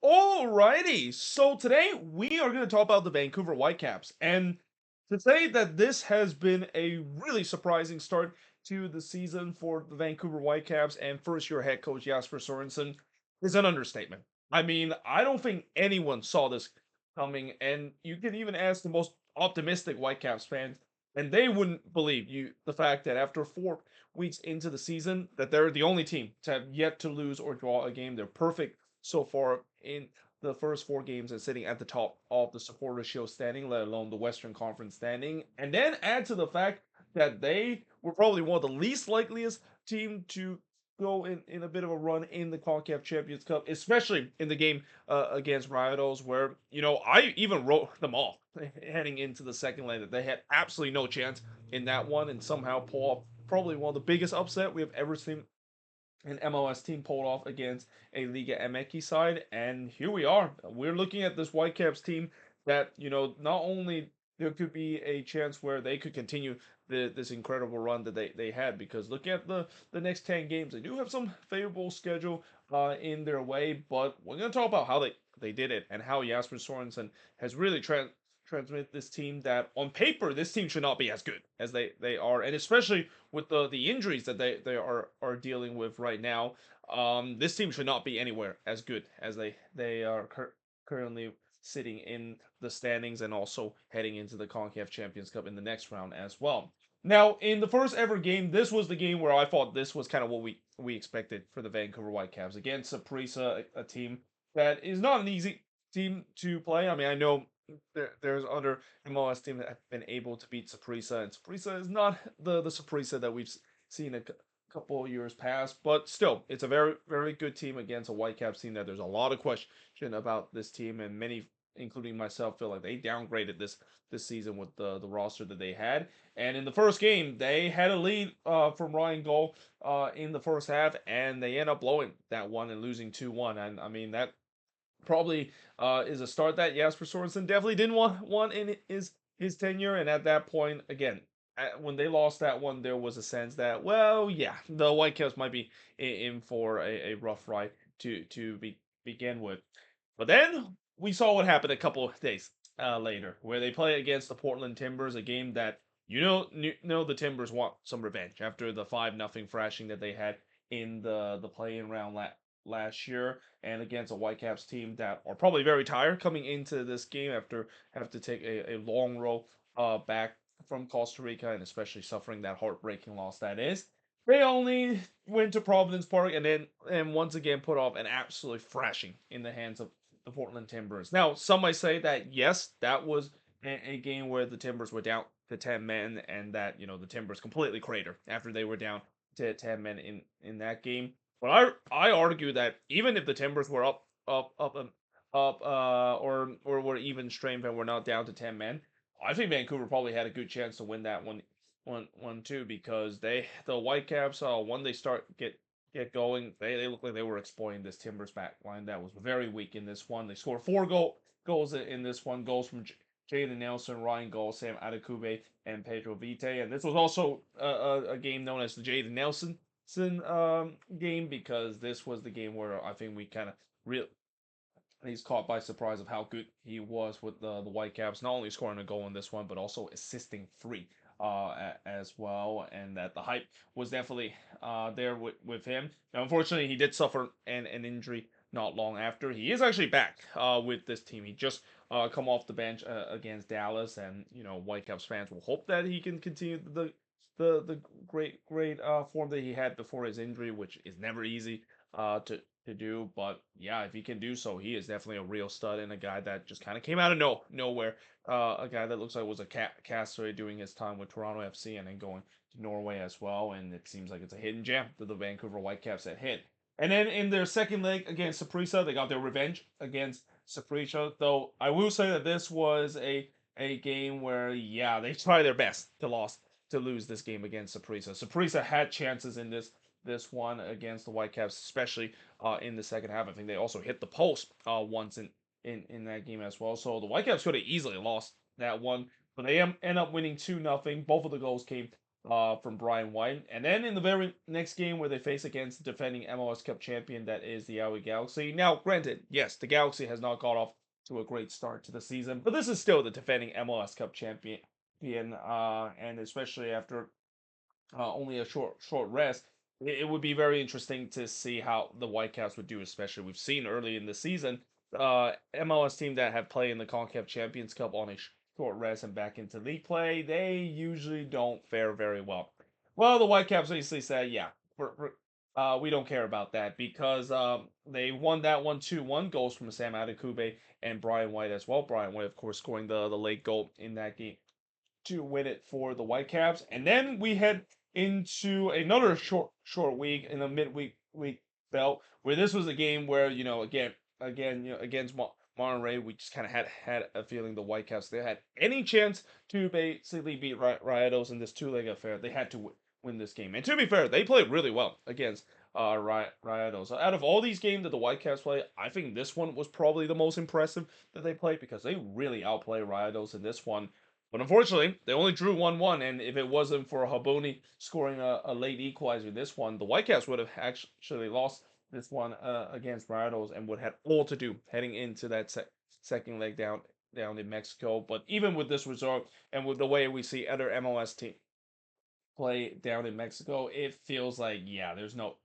Alrighty, so today we are going to talk about the Vancouver Whitecaps, and to say that this has been a really surprising start to the season for the Vancouver Whitecaps and first-year head coach Jasper Sorensen is an understatement. I mean, I don't think anyone saw this coming, and you can even ask the most optimistic Whitecaps fans, and they wouldn't believe the fact that after 4 weeks into the season, that they're the only team to have yet to lose or draw a game. They're perfect so far in the first 4 games and sitting at the top of the Supporters Shield standing, let alone the Western Conference standing. And then add to the fact that they were probably one of the least likeliest team to go in a bit of a run in the CONCACAF Champions Cup, especially in the game against Rayados, where, I even wrote them off heading into the second leg that they had absolutely no chance in that one and somehow pull off probably one of the biggest upset we have ever seen an MLS team pulled off against a Liga MX side, and here we are. We're looking at this Whitecaps team that not only there could be a chance where they could continue this incredible run that they had, because looking at the next 10 games, they do have some favorable schedule in their way, but we're gonna talk about how they did it and how Jasper Sorensen has really transmit this team that on paper this team should not be as good as they are, and especially with the injuries that they are dealing with right now, this team should not be anywhere as good as they are currently sitting in the standings and also heading into the CONCACAF Champions Cup in the next round as well. Now, in the first ever game, this was the game where I thought this was kind of what we expected for the Vancouver Whitecaps against Saprissa, a team that is not an easy team to play. I mean, I know there's other MLS teams that have been able to beat Saprissa, and Saprissa is not the Saprissa that we've seen a couple of years past, but still, it's a very, very good team against a Whitecaps team that there's a lot of question about this team, and many, including myself, feel like they downgraded this season with the roster that they had. And in the first game, they had a lead from Ryan Goal in the first half, and they end up blowing that one and losing 2-1. And I mean, that probably is a start that Jasper Sorensen definitely didn't want in his tenure. And at that point, again, when they lost that one, there was a sense that, well, yeah, the Whitecaps might be in for a rough ride to begin with. But then we saw what happened a couple of days later, where they play against the Portland Timbers, a game that the Timbers want some revenge after the 5-0 thrashing that they had in the play-in round last year, and against a Whitecaps team that are probably very tired coming into this game after have to take a long row back from Costa Rica, and especially suffering that heartbreaking loss that is. They only went to Providence Park and once again put off an absolute thrashing in the hands of the Portland Timbers. Now, some might say that yes, that was a game where the Timbers were down to 10 men, and that the Timbers completely cratered after they were down to 10 men in that game. But I argue that even if the Timbers were up, or were even strength and were not down to 10 men, I think Vancouver probably had a good chance to win that one too, because the Whitecaps when they get going, they look like they were exploiting this Timbers back line that was very weak in this one. They scored goals in this one, goals from Jaden Nelson, Ryan Gall, Sam Adekube, and Pedro Vite. And this was also a game known as the Jaden Nelson game, because this was the game where I think we kind of real he's caught by surprise of how good he was with the Whitecaps, not only scoring a goal in this one but also assisting three as well, and that the hype was definitely there with him. Now, unfortunately, he did suffer an injury not long after. He is actually back with this team. He just come off the bench against Dallas, and Whitecaps fans will hope that he can continue the great form that he had before his injury, which is never easy to do. But yeah, if he can do so, he is definitely a real stud and a guy that just kind of came out of nowhere. A guy that looks like was a castaway doing his time with Toronto FC and then going to Norway as well. And it seems like it's a hidden gem that the Vancouver Whitecaps had hit. And then in their second leg against Saprissa, they got their revenge against Saprissa. Though I will say that this was a game where, yeah, they tried their best to lose this game against Saprissa. Saprissa had chances in this one against the Whitecaps, especially in the second half. I think they also hit the post once in that game as well. So the Whitecaps could have easily lost that one, but they end up winning 2-0. Both of the goals came from Brian White. And then in the very next game where they face against the defending MLS Cup champion, that is the LA Galaxy. Now, granted, yes, the Galaxy has not got off to a great start to the season, but this is still the defending MLS Cup champion, and especially after only a short rest, it would be very interesting to see how the Whitecaps would do. Especially we've seen early in the season, MLS team that have played in the CONCACAF Champions Cup on a short rest and back into league play, they usually don't fare very well. Well, the Whitecaps basically said, yeah, we don't care about that because they won that one 2-1 goals from Sam Adekugbe and Brian White as well. Brian White, of course, scoring the late goal in that game to win it for the Whitecaps. And then we head into another short week in a midweek belt where this was a game where against Monterey, we just kind of had a feeling the Whitecaps they had any chance to basically beat Rayados in this two-leg affair. They had to win this game. And to be fair, they played really well against Rayados. Out of all these games that the Whitecaps play, I think this one was probably the most impressive that they played because they really outplayed Rayados in this one. But unfortunately, they only drew 1-1, and if it wasn't for Haboni scoring a late equalizer this one, the Whitecaps would have actually lost this one against Rayados and would have all to do heading into that second leg down in Mexico. But even with this result and with the way we see other MLS team play down in Mexico, it feels like there's no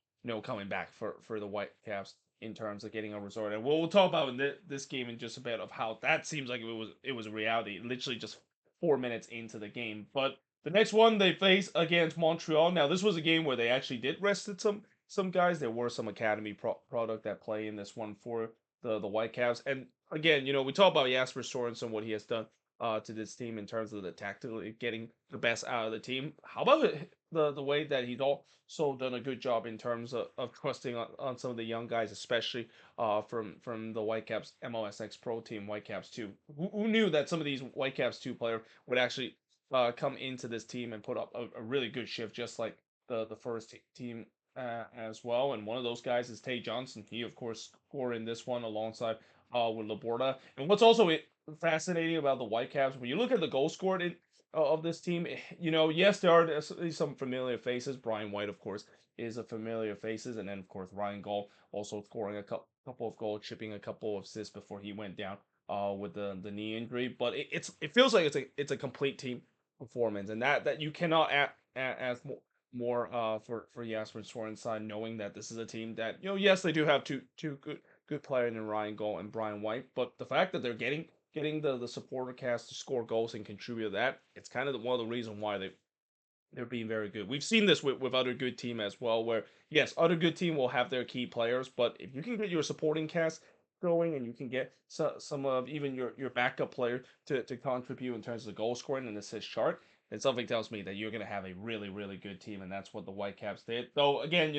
coming back for the Whitecaps in terms of getting a result. And we'll talk about in this game in just a bit of how that seems like it was a reality, literally just 4 minutes into the game. But the next one they face against Montreal. Now this was a game where they actually did rested some guys. There were some academy product that play in this one for the Whitecaps. And again, we talk about Jasper Sorensen, what he has done to this team in terms of the tactically getting the best out of the team. How about the way that he's also done a good job in terms of trusting on some of the young guys, especially from the Whitecaps MLSX Pro team, Whitecaps 2. Who knew that some of these Whitecaps 2 players would actually come into this team and put up a really good shift, just like the first team as well. And one of those guys is Tay Johnson. He, of course, scored in this one alongside with Laborda. And what's also fascinating about the Whitecaps, when you look at the goal scored of this team, yes, there are some familiar faces. Brian White, of course, is a familiar faces, and then of course Ryan Gaul also scoring a couple of goals, chipping a couple of assists before he went down with the knee injury. But it feels like it's a complete team performance, and that you cannot ask more for Jasper Sorensen, knowing that this is a team that yes, they do have two good players in Ryan Gaul and Brian White, but the fact that they're getting the supporter cast to score goals and contribute to that, it's kind of one of the reasons why they're being very good. We've seen this with other good team as well, where yes, other good team will have their key players, but if you can get your supporting cast going and you can get some of even your backup player to contribute in terms of goal scoring and assist chart, then something tells me that you're going to have a really really good team, and that's what the Whitecaps did. Though again,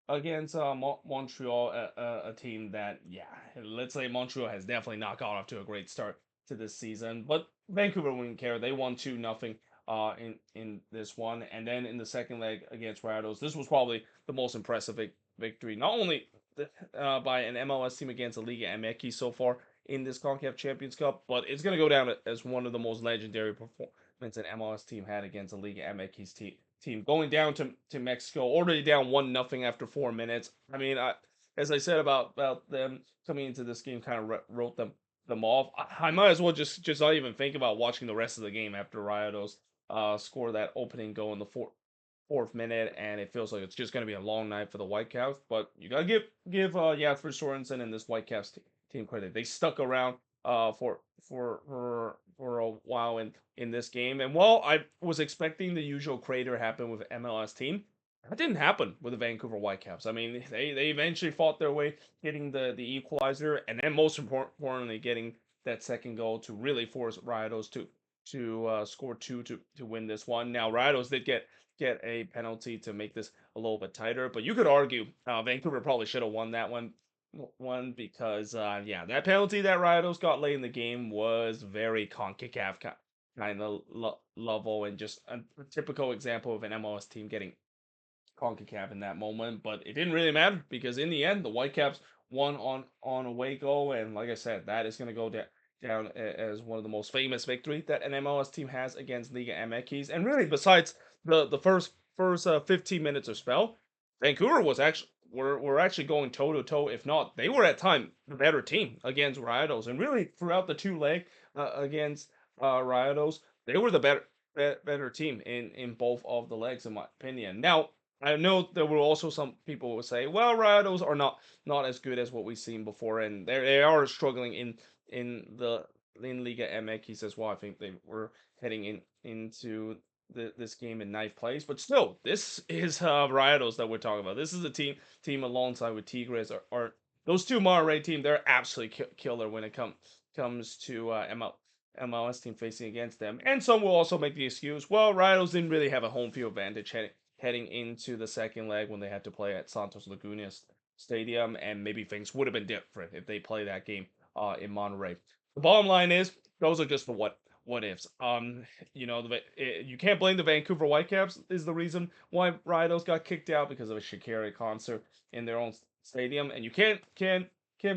against Montreal, a team that, let's say Montreal has definitely not got off to a great start to this season, but Vancouver wouldn't care. They won 2-0 in this one, and then in the second leg against Rayados, this was probably the most impressive victory, not only by an MLS team against the Liga MX so far in this CONCACAF Champions Cup, but it's going to go down as one of the most legendary performances an MLS team had against the Liga MX team, going down to Mexico, already down 1-0 after 4 minutes. I mean, as I said about them coming into this game, kind of wrote them off. I might as well just not even think about watching the rest of the game after Rayados score that opening goal in the fourth minute, and it feels like it's just going to be a long night for the Whitecaps. But you gotta give Jasper Sorensen and this Whitecaps team credit. They stuck around for a while in this game. And while I was expecting the usual crater happen with MLS team, that didn't happen with the Vancouver Whitecaps. I mean, they eventually fought their way, getting the equalizer, and then most importantly, getting that second goal to really force Rayados to score two to win this one. Now, Rayados did get a penalty to make this a little bit tighter, but you could argue Vancouver probably should have won that one because that penalty that Rayados got late in the game was very CONCACAF kind of level, and just a typical example of an MLS team getting CONCACAF in that moment. But it didn't really matter because in the end the Whitecaps won on away goal, and like I said, that is going to go down as one of the most famous victory that an MLS team has against Liga MX. And really, besides the first 15 minutes or spell, Vancouver was actually were actually going toe to toe. If not, they were at time the better team against Rayados. And really, throughout the two leg against Rayados, they were the better team in both of the legs, in my opinion. Now, I know there were also some people who would say, well, Rayados are not as good as what we've seen before, and they are struggling in the in Liga MX as well. I think they were heading into this game in ninth place, but still, this is Rayados that we're talking about. This is a team alongside with Tigres are those two Monterrey team. They're absolutely killer when it comes to MLS team facing against them. And some will also make the excuse, well, Rayados didn't really have a home field advantage heading into the second leg when they had to play at Santos Laguna Stadium, and maybe things would have been different if they play that game in Monterrey. The bottom line is, those are just the what ifs. You can't blame the Vancouver Whitecaps is the reason why Rayados got kicked out because of a Shakira concert in their own stadium, and you can't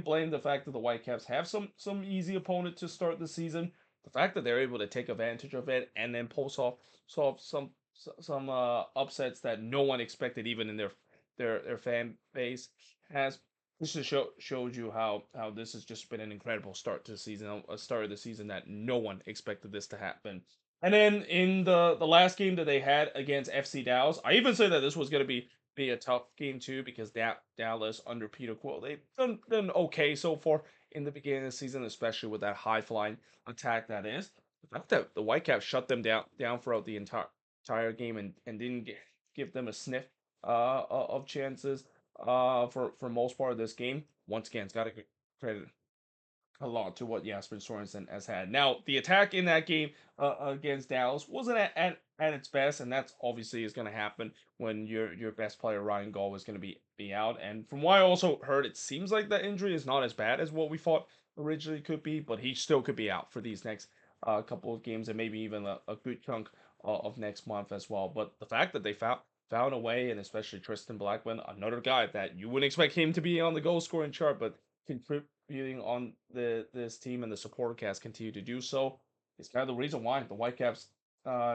blame the fact that the Whitecaps have some easy opponent to start the season. The fact that they're able to take advantage of it and then post off solve some upsets that no one expected, even in their fan base, has this just showed you how this has just been an incredible start to the season, a start of the season that no one expected this to happen. And then in the last game that they had against FC Dallas, I even said that this was going to be a tough game too because Dallas under Peter Quill, they've done okay so far in the beginning of the season, especially with that high flying attack that is. The fact that the Whitecaps shut them down throughout the entire game and didn't give them a sniff of chances for most part of this game. Once again, it's got to credit a lot to what Jasper Sorensen has had. Now, the attack in that game against Dallas wasn't at its best, and that's obviously is going to happen when your best player Ryan Gall is going to be out. And from what I also heard, it seems like that injury is not as bad as what we thought originally could be, but he still could be out for these next couple of games and maybe even a good chunk of next month as well. But the fact that they found a way, and especially Tristan Blackman, another guy that you wouldn't expect him to be on the goal scoring chart, but contributing on this team and the supporter cast continue to do so. It's kind of the reason why the Whitecaps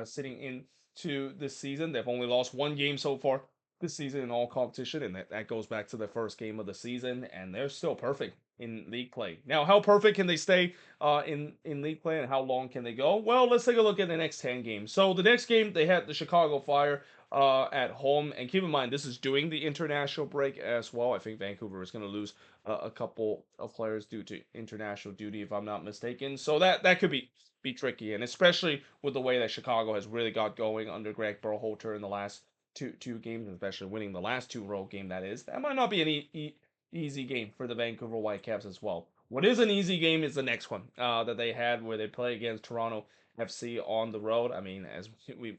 sitting into this season. They've only lost one game so far this season in all competition, and that goes back to the first game of the season, and they're still perfect in league play. Now, how perfect can they stay in league play, and how long can they go? Well, let's take a look at the next 10 games. So the next game, they had the Chicago Fire at home, and keep in mind, this is doing the international break as well. I think Vancouver is going to lose a couple of players due to international duty, if I'm not mistaken. So that could be tricky, and especially with the way that Chicago has really got going under Greg Berhalter in the last two games, especially winning the last two road game. That might not be an easy game for the Vancouver Whitecaps as well. What is an easy game is the next one that they had where they play against Toronto FC on the road. I mean, as we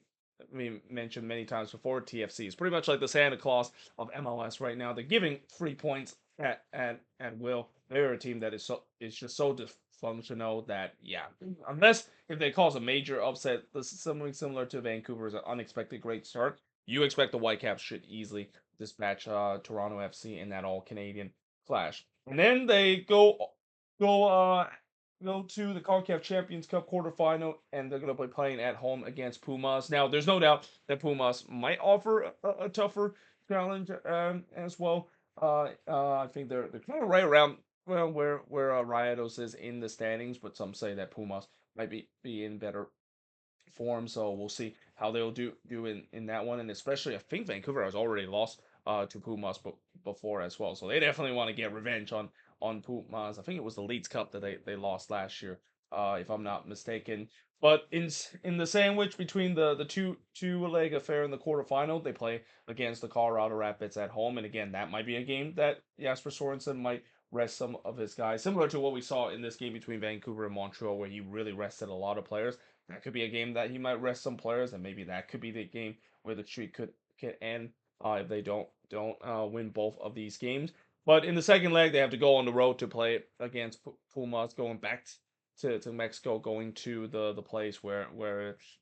mentioned many times before, TFC is pretty much like the Santa Claus of MLS right now. They're giving 3 points at will. They're a team that is just so dysfunctional that unless if they cause a major upset, this is something similar to Vancouver's unexpected great start. You expect the Whitecaps should easily dispatch Toronto FC in that all Canadian clash, and then they go go to the CONCACAF Champions Cup quarterfinal, and they're going to be playing at home against Pumas. Now, there's no doubt that Pumas might offer a tougher challenge as well. I think they're kind of right around where Rayados is in the standings, but some say that Pumas might be in better form. So we'll see how they'll do in that one, and especially I think Vancouver has already lost to Pumas before as well, so they definitely want to get revenge on Pumas. I think it was the Leeds Cup that they lost last year, if I'm not mistaken. But in the sandwich between the two leg affair in the quarterfinal, they play against the Colorado Rapids at home, and again that might be a game that Jasper Sorensen might rest some of his guys, similar to what we saw in this game between Vancouver and Montreal, where he really rested a lot of players. That could be a game that he might rest some players, and maybe that could be the game where the streak could end if they don't win both of these games. But in the second leg, they have to go on the road to play against Pumas, going back to Mexico, going to the place where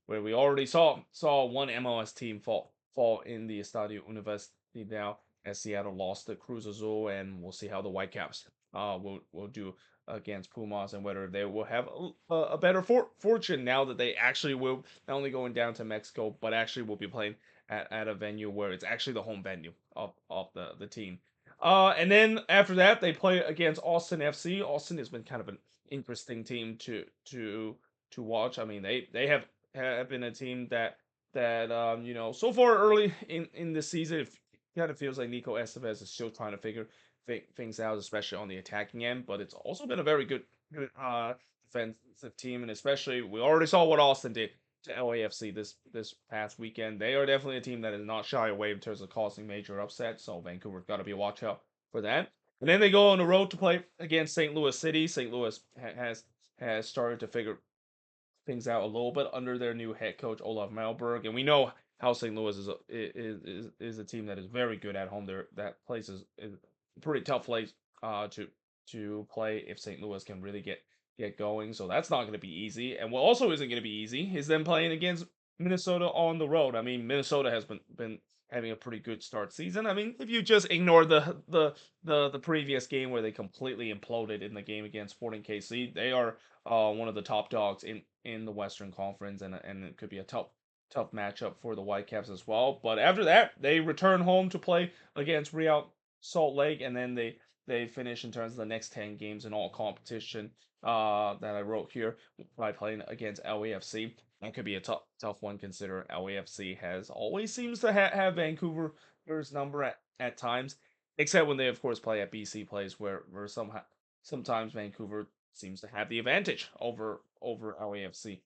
we already saw one MLS team fall in the Estadio Universidad as Seattle lost to Cruz Azul, and we'll see how the Whitecaps will do against Pumas, and whether they will have a better fortune now that they actually will not only going down to Mexico, but actually will be playing at a venue where it's actually the home venue of the team. And then after that, they play against Austin FC. Austin has been kind of an interesting team to watch. I mean, have been a team that so far early in the season, it kind of feels like Nico Estevez is still trying to figure things out, especially on the attacking end. But it's also been a very good defensive team, and especially we already saw what Austin did to LAFC this past weekend. They are definitely a team that is not shy away in terms of causing major upsets. So Vancouver's got to be watch out for that. And then they go on the road to play against St. Louis City. St. Louis has started to figure things out a little bit under their new head coach Olaf Malberg, and we know how St. Louis is a team that is very good at home. That place is a pretty tough place to play if St. Louis can really get going. So that's not going to be easy. And what also isn't going to be easy is them playing against Minnesota on the road. I mean, Minnesota has been having a pretty good start season. I mean, if you just ignore the previous game where they completely imploded in the game against Sporting KC, they are one of the top dogs in the Western Conference, and it could be a tough matchup for the Whitecaps as well. But after that, they return home to play against Real Salt Lake, and then they finish in terms of the next 10 games in all competition that I wrote here by playing against LAFC. That could be a tough one considering LAFC has always seems to have Vancouver's number at times, except when they of course play at BC Place where sometimes Vancouver seems to have the advantage over LAFC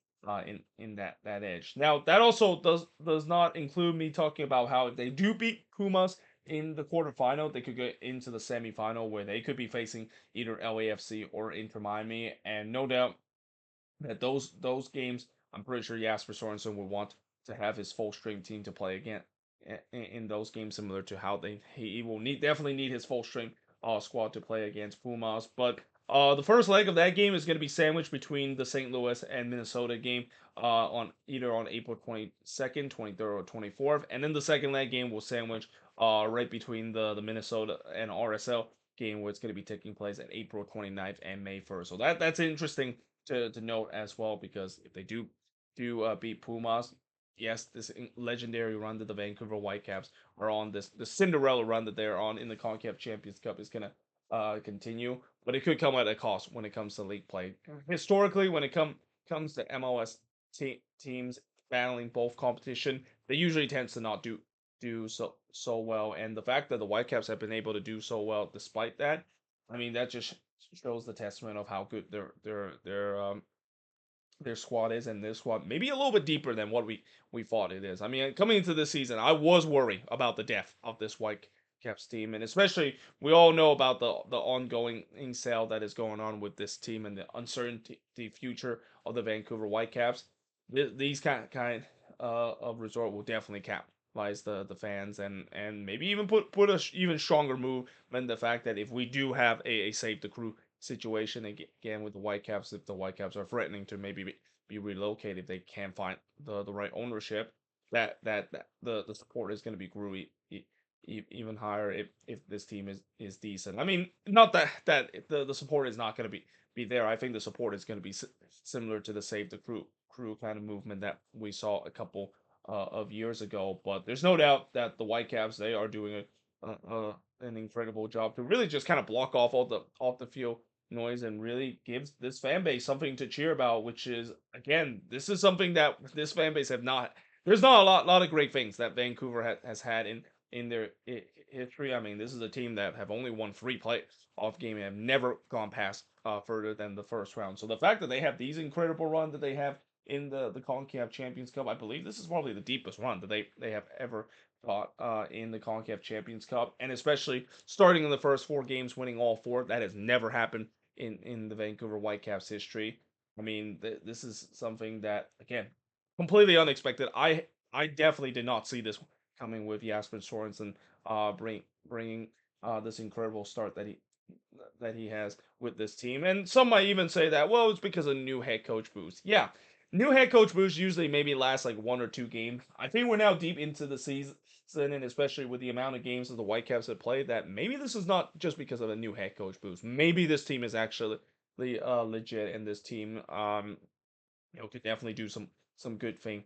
in that edge. Now that also does not include me talking about how if they do beat Pumas in the quarterfinal, they could get into the semifinal where they could be facing either LAFC or Inter Miami, and no doubt that those games, I'm pretty sure Jasper Sorensen would want to have his full stream team to play again in those games, similar to how he will definitely need his full stream squad to play against Pumas. But the first leg of that game is going to be sandwiched between the St. Louis and Minnesota game on April 22nd, 23rd, or 24th, and then the second leg game will sandwich right between the Minnesota and RSL game, where it's going to be taking place at April 29th and May 1st. So that's interesting to note as well, because if they do beat Pumas, yes, this legendary run that the Vancouver Whitecaps are on, the Cinderella run that they're on in the CONCACAF Champions Cup is gonna continue, but it could come at a cost when it comes to league play. Historically, when it comes to MLS teams battling both competition, they usually tends to not do so well, and the fact that the Whitecaps have been able to do so well despite that, I mean, that just shows the testament of how good their squad is, and their squad maybe a little bit deeper than what we thought it is. I mean, coming into this season, I was worried about the depth of this Whitecaps team, and especially we all know about the ongoing sale that is going on with this team and the uncertainty future of the Vancouver Whitecaps. These kind of resort will definitely capitalize the fans, and maybe even put a even stronger move than the fact that if we do have a save the crew situation again with the Whitecaps, if the Whitecaps are threatening to maybe be relocated if they can't find the right ownership, that the support is going to be grew even higher if this team is decent. I mean, not that the support is not going to be there. I think the support is going to be similar to the save the crew kind of movement that we saw a couple of years ago. But there's no doubt that the Whitecaps, they are doing an incredible job to really just kind of block off all the off the field noise and really gives this fan base something to cheer about, which is, again, this is something that this fan base have not. There's not a lot of great things that Vancouver has had in their history. I mean, this is a team that have only won 3 playoff games and have never gone past further than the first round. So the fact that they have these incredible run that they have in the CONCACAF Champions Cup, I believe this is probably the deepest run that they have ever fought in the CONCACAF Champions Cup, and especially starting in the first 4 games, winning all 4. That has never happened in the Vancouver Whitecaps history. I mean, this is something that, again, completely unexpected. I definitely did not see this coming with Jasper Sorensen bringing this incredible start that he has with this team. And some might even say that, well, it's because of new head coach boost. Yeah, new head coach boost usually maybe lasts like 1 or 2 games. I think we're now deep into the and especially with the amount of games that the Whitecaps have played, that maybe this is not just because of a new head coach boost. Maybe this team is actually legit, and this team could definitely do some good thing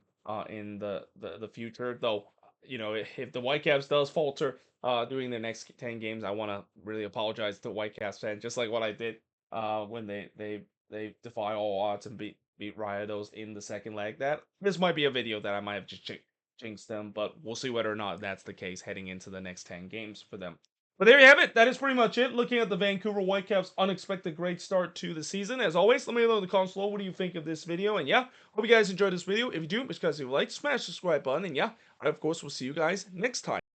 in the future. Though, if the Whitecaps does falter during the next 10 games, I want to really apologize to Whitecaps fans, just like what I did when they defy all odds and beat Riotos in the second leg. That this might be a video that I might have just jinxed them, but we'll see whether or not that's the case heading into the next 10 games for them. But there you have it. That is pretty much it. Looking at the Vancouver Whitecaps' unexpected great start to the season. As always, let me know in the comments below what do you think of this video. And yeah, hope you guys enjoyed this video. If you do, make sure you guys leave a like, smash the subscribe button. And yeah, I of course will see you guys next time.